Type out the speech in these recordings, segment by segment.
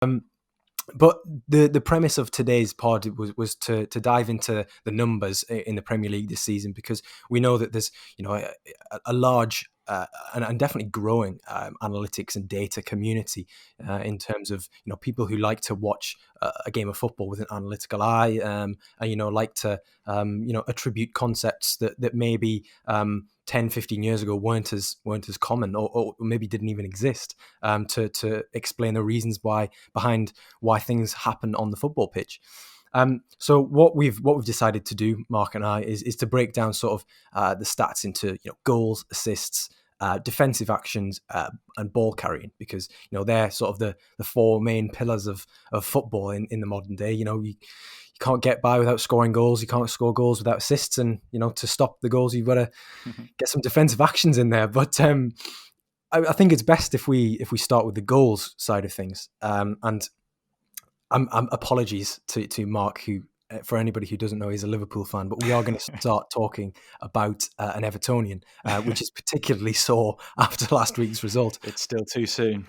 But the premise of today's pod was to dive into the numbers in the Premier League this season, because we know that there's a large and definitely growing analytics and data community in terms of people who like to watch a game of football with an analytical eye, and like to attribute concepts that maybe 10, 15 years ago weren't as common, or maybe didn't even exist, to explain the reasons behind why things happen on the football pitch. So what we've decided to do, Mark and I, is to break down sort of the stats into goals, assists, defensive actions, and ball carrying, because they're sort of the four main pillars of football in the modern day. You can't get by without scoring goals. You can't score goals without assists, and to stop the goals, you've got to get some defensive actions in there. But I think it's best if we start with the goals side of things. And I'm apologies to Mark, who, for anybody who doesn't know, he's a Liverpool fan, but we are going to start talking about an Evertonian, which is particularly sore after last week's result. It's still too soon.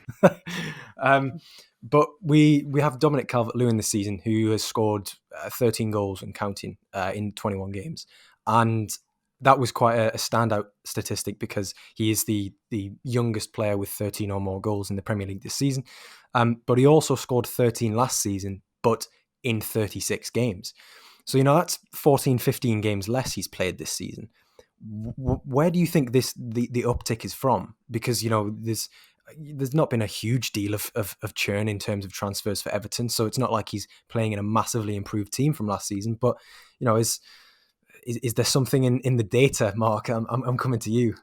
But we have Dominic Calvert-Lewin this season, who has scored 13 goals and counting in 21 games. And that was quite a standout statistic, because he is the youngest player with 13 or more goals in the Premier League this season. But he also scored 13 last season, but in 36 games. So, that's 14, 15 games less he's played this season. Where do you think the uptick is from? Because, there's not been a huge deal of churn in terms of transfers for Everton. So it's not like he's playing in a massively improved team from last season. But, is there something in the data, Mark? I'm coming to you.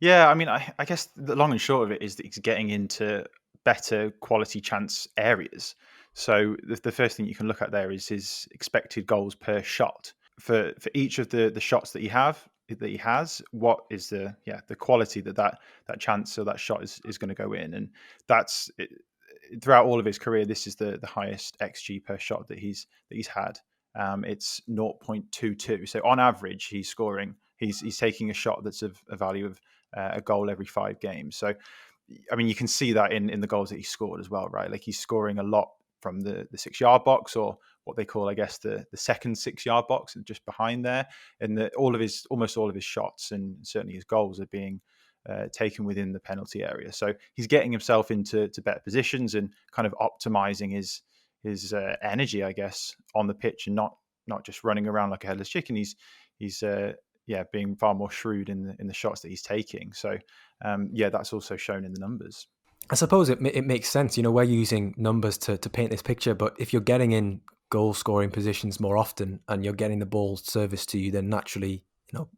Yeah, I mean, I guess the long and short of it is that he's getting into better quality chance areas. So the first thing you can look at there is his expected goals per shot. For each of the shots that he has, what is the quality that chance or that shot is going to go in. And that's it. Throughout all of his career, this is the highest XG per shot that he's had. It's 0.22. So on average, he's taking a shot that's of a value of a goal every 5 games. So, I mean, you can see that in the goals that he scored as well, right? Like, he's scoring a lot from the 6-yard box, or what they call, I guess, the second 6-yard box, just behind there. And almost all of his shots, and certainly his goals, are being taken within the penalty area. So he's getting himself into better positions and kind of optimizing his energy, I guess, on the pitch, and not just running around like a headless chicken. He's being far more shrewd in the shots that he's taking. So that's also shown in the numbers. I suppose it makes sense. We're using numbers to paint this picture, but if you're getting in goal scoring positions more often and you're getting the ball serviced to you, then naturally,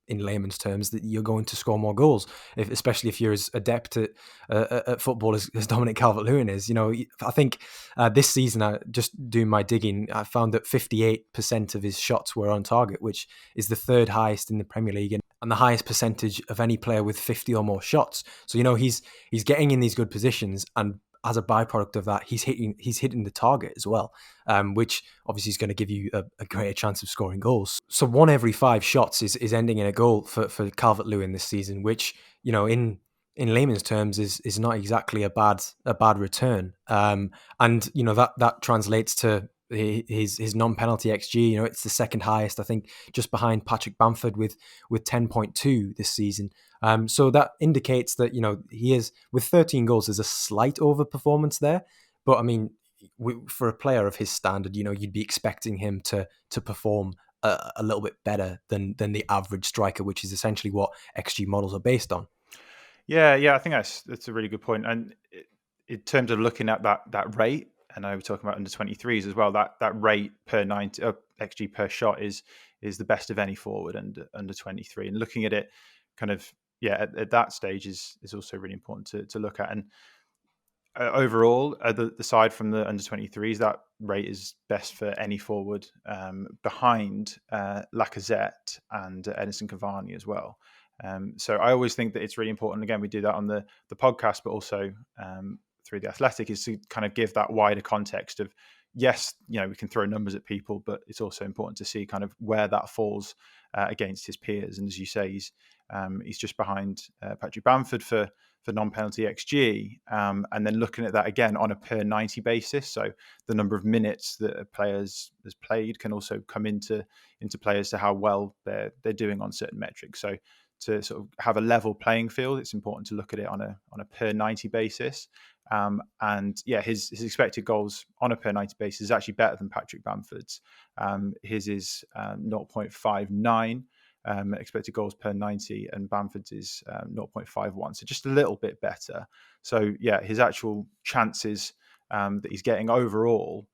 in layman's terms, that you're going to score more goals, especially if you're as adept at football as Dominic Calvert-Lewin is. I think this season, just doing my digging, I found that 58% of his shots were on target, which is the third highest in the Premier League, and the highest percentage of any player with 50 or more shots. So, he's getting in these good positions, and as a byproduct of that, he's hitting the target as well, which obviously is going to give you a greater chance of scoring goals. So 1 every 5 shots is ending in a goal for Calvert-Lewin this season, which in layman's terms is not exactly a bad return. And that translates to his non-penalty XG. It's the second highest, I think, just behind Patrick Bamford with 10.2 this season. So that indicates that he is, with 13 goals, there's a slight overperformance there. But I mean, for a player of his standard, you'd be expecting him to perform a little bit better than the average striker, which is essentially what XG models are based on. Yeah, I think that's a really good point. And in terms of looking at that rate, and I was talking about under 23s as well, that rate per 90 XG per shot is the best of any forward under 23. And looking at it kind of at that stage is also really important to look at. And overall, aside from the under 23s, that rate is best for any forward behind Lacazette and Edinson Cavani as well. So I always think that it's really important. Again, we do that on the podcast, but also through the Athletic, is to kind of give that wider context of, yes, we can throw numbers at people, but it's also important to see kind of where that falls against his peers. And as you say, he's just behind Patrick Bamford for for non-penalty XG, and then looking at that again on a per 90 basis. So the number of minutes that a player has played can also come into play as to how well they're doing on certain metrics. So to sort of have a level playing field, it's important to look at it on a per 90 basis. And yeah, his expected goals on a per 90 basis is actually better than Patrick Bamford's. His is 0.59 expected goals per 90, and Bamford's is 0.51, so just a little bit better. So yeah, his actual chances that he's getting overall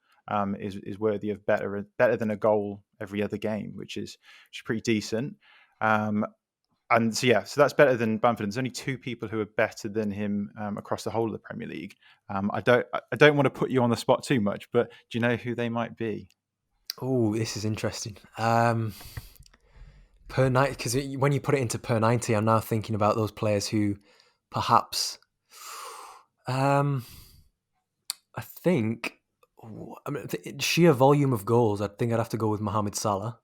is worthy of better than a goal every other game, which is pretty decent. And so yeah, so that's better than Bamford. There's only two people who are better than him across the whole of the Premier League. I don't want to put you on the spot too much, but do you know who they might be? Oh, this is interesting. Per 90, because when you put it into per 90, I'm now thinking about those players who perhaps, I think, sheer volume of goals, I think I'd have to go with Mohamed Salah.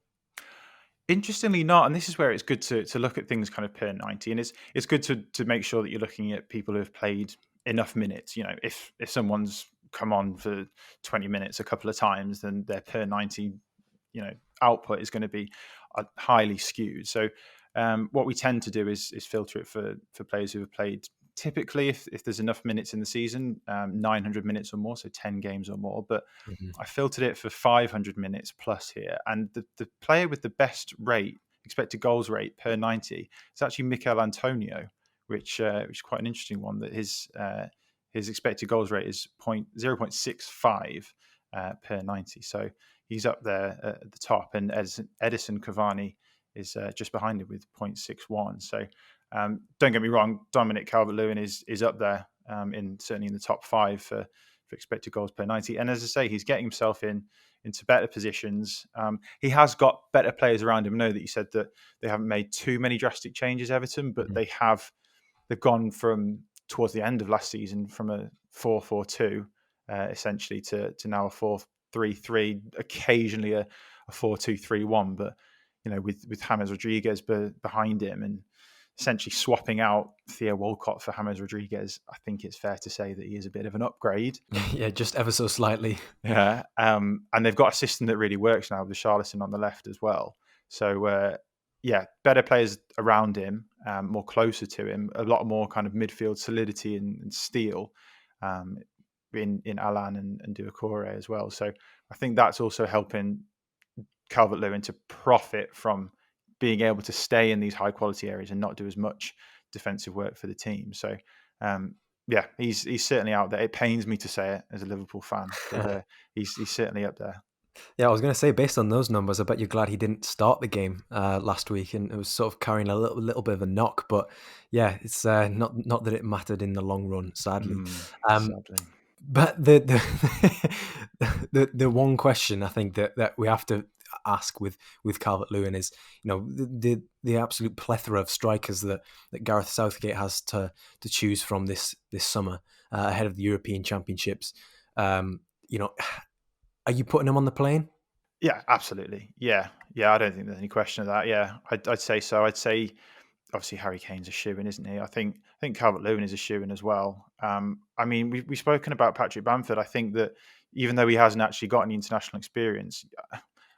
Interestingly not, and this is where it's good to look at things kind of per 90, and it's good to make sure that you're looking at people who have played enough minutes. You know, if someone's come on for 20 minutes a couple of times, then their per 90, output is going to be highly skewed. So what we tend to do is filter it for players who have played typically, if there's enough minutes in the season, 900 minutes or more, so 10 games or more. But I filtered it for 500 minutes plus here. And the player with the best rate, expected goals rate per 90, is actually Mikel Antonio, which is quite an interesting one, that his expected goals rate is 0.65 per 90. So he's up there at the top. And Edison Cavani is just behind him with 0.61. So don't get me wrong, Dominic Calvert-Lewin is up there, certainly in the top 5 for expected goals per 90. And as I say, he's getting himself into better positions. He has got better players around him. I know that you said that they haven't made too many drastic changes, Everton, but they've gone from towards the end of last season from a 4-4-2 essentially to now a 4-3-3, occasionally a 4-2-3-1, but with James Rodriguez behind him and essentially swapping out Theo Walcott for James Rodriguez, I think it's fair to say that he is a bit of an upgrade. Yeah, just ever so slightly. Yeah, and they've got a system that really works now with Charlison on the left as well. So better players around him, more closer to him, a lot more kind of midfield solidity and steel in Alan and Doucouré as well. So I think that's also helping Calvert-Lewin to profit from being able to stay in these high quality areas and not do as much defensive work for the team. So he's certainly out there. It pains me to say it as a Liverpool fan, but he's certainly up there. Yeah, I was going to say, based on those numbers, I bet you're glad he didn't start the game last week, and it was sort of carrying a little bit of a knock. But yeah, it's not that it mattered in the long run, sadly. Sadly. But the one question I think that we have to ask with Calvert-Lewin is, the absolute plethora of strikers that Gareth Southgate has to choose from this summer ahead of the European Championships. Are you putting him on the plane? Yeah, absolutely. Yeah. I don't think there's any question of that. Yeah, I'd say so. I'd say obviously Harry Kane's a shoo-in, isn't he? I think Calvert-Lewin is a shoo-in as well. I mean, we've spoken about Patrick Bamford. I think that even though he hasn't actually got any international experience,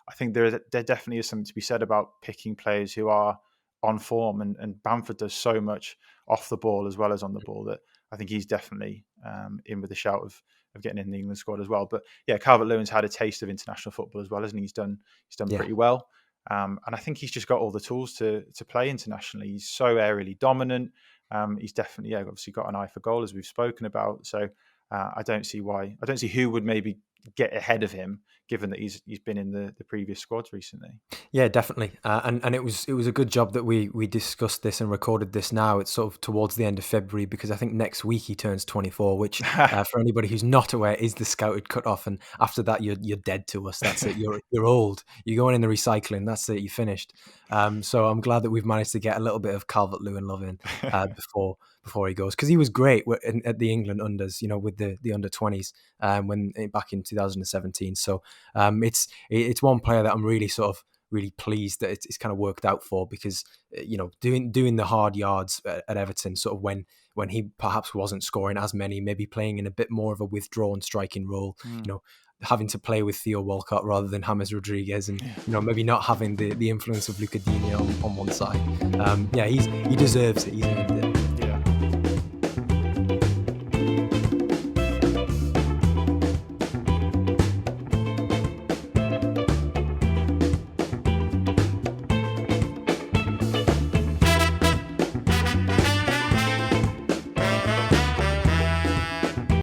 I think there definitely is something to be said about picking players who are on form, and Bamford does so much off the ball as well as on the ball that I think he's definitely in with a shout of getting in the England squad as well. But yeah, Calvert-Lewin's had a taste of international football as well, hasn't he? He's done pretty well. And I think he's just got all the tools to play internationally. He's so aerially dominant. He's definitely, obviously got an eye for goal, as we've spoken about. So I don't see who would maybe get ahead of him, given that he's been in the previous squads recently. Yeah, definitely. And it was a good job that we discussed this and recorded this now. It's sort of towards the end of February, because I think next week he turns 24, which for anybody who's not aware is the scouted cutoff. And after that, you're dead to us. That's it. You're old. You're going in the recycling. That's it. You're finished. So I'm glad that we've managed to get a little bit of Calvert-Lewin love in before he goes, because he was great at the England unders, with the under 20s when back in 2017. So it's one player that I'm really sort of really pleased that it's kind of worked out for, because doing the hard yards at Everton, sort of when he perhaps wasn't scoring as many, maybe playing in a bit more of a withdrawn striking role, having to play with Theo Walcott rather than James Rodriguez, and maybe not having the influence of Luca Digne on one side. He deserves it. He's earned it.